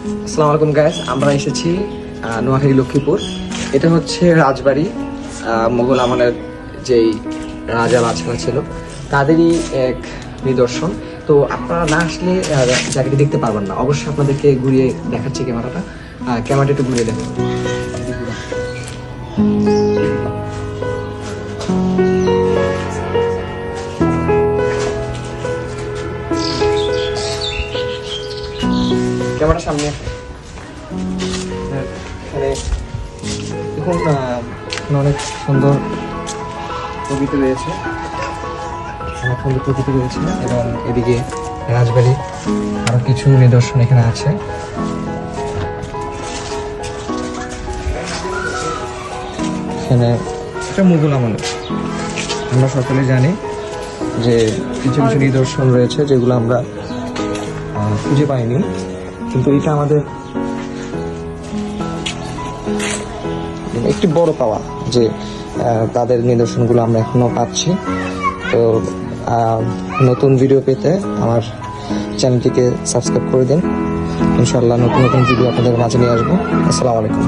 আসসালামু আলাইকুম গাইস, আমরা এসেছি নোয়াখালী লক্ষ্মীপুর। এটা হচ্ছে রাজবাড়ি, মোগল আমলের যেই রাজা বাদশাহ ছিল তাদেরই এক নিদর্শন। তো আপনারা না আসলে জায়গাটি দেখতে পারবেন না। অবশ্যই আপনাদেরকে ঘুরিয়ে দেখাচ্ছি ক্যামেরাটা একটু ঘুরিয়ে দেখুন। ক্যামেরার সামনে এখানে দেখুন, অনেক সুন্দর প্রকৃতি রয়েছে, এবং এদিকে রাজবাড়ি আরো কিছু নিদর্শন এখানে আছে। এখানে এটা মুঘল আমলে, আমরা সকলে জানি যে কিছু কিছু নিদর্শন রয়েছে যেগুলো আমরা খুঁজে পাইনি, কিন্তু এটা আমাদের একটি বড় পাওয়া যে তাদের নিদর্শনগুলো আমরা এখনো পাচ্ছি। তো নতুন ভিডিও পেতে আমার চ্যানেলটিকে সাবস্ক্রাইব করে দিন। ইনশাআল্লাহ নতুন নতুন ভিডিও আপনাদের মাঝে নিয়ে আসবো। আসসালামু আলাইকুম।